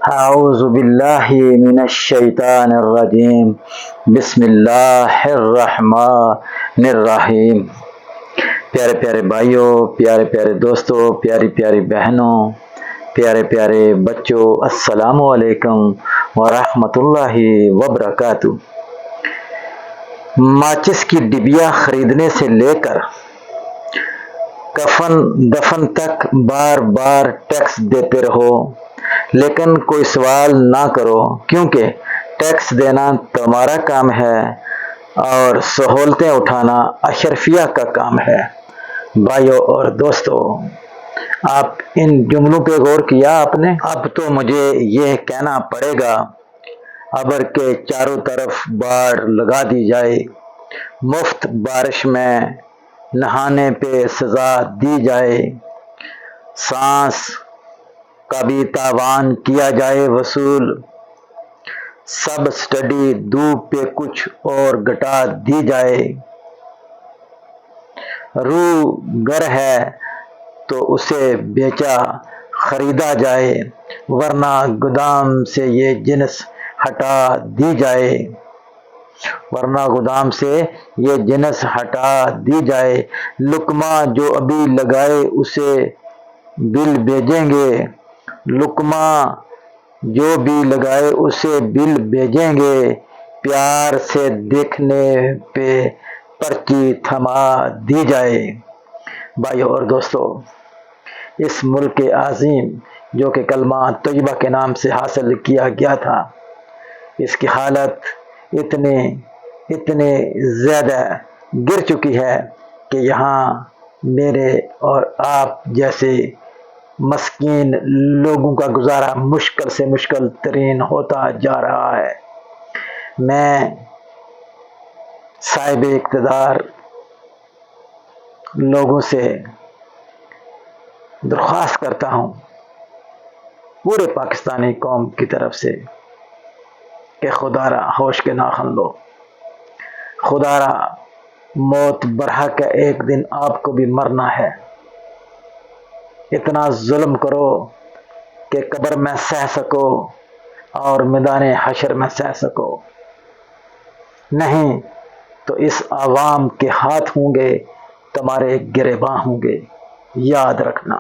اعوذ باللہ من الشیطان الرجیم، بسم اللہ الرحمن الرحیم۔ پیارے پیارے بھائیوں، پیارے پیارے دوستوں، پیاری پیاری بہنوں، پیارے پیارے بچوں، السلام علیکم ورحمۃ اللہ وبرکاتہ۔ ماچس کی ڈبیا خریدنے سے لے کر کفن دفن تک بار بار ٹیکس دیتے رہو، لیکن کوئی سوال نہ کرو، کیونکہ ٹیکس دینا تمہارا کام ہے اور سہولتیں اٹھانا اشرفیہ کا کام ہے۔ بھائیوں اور دوستوں، آپ ان جملوں پہ غور کیا آپ نے؟ اب تو مجھے یہ کہنا پڑے گا، ابر کے چاروں طرف باڑ لگا دی جائے، مفت بارش میں نہانے پہ سزا دی جائے، سانس کا بھی تاوان کیا جائے وصول، سبسڈی دودھ پہ کچھ اور گھٹا دی جائے، روح گر ہے تو اسے بیچا خریدا جائے، ورنہ گودام سے یہ جنس ہٹا دی جائے، لقمہ جو ابھی لگائے اسے بل بھیجیں گے، پیار سے دیکھنے پہ پرچی تھما دی جائے۔ بھائیو اور دوستو، اس ملک عظیم جو کہ کلمہ طیبہ کے نام سے حاصل کیا گیا تھا، اس کی حالت اتنے زیادہ گر چکی ہے کہ یہاں میرے اور آپ جیسے مسکین لوگوں کا گزارا مشکل سے مشکل ترین ہوتا جا رہا ہے۔ میں صاحب اقتدار لوگوں سے درخواست کرتا ہوں، پورے پاکستانی قوم کی طرف سے، کہ خدا را ہوش کے ناخن لو، خدا را موت برحق ہے، ایک دن آپ کو بھی مرنا ہے۔ اتنا ظلم کرو کہ قبر میں سہ سکو اور میدان حشر میں سہ سکو، نہیں تو اس عوام کے ہاتھ ہوں گے، تمہارے گریباں ہوں گے، یاد رکھنا۔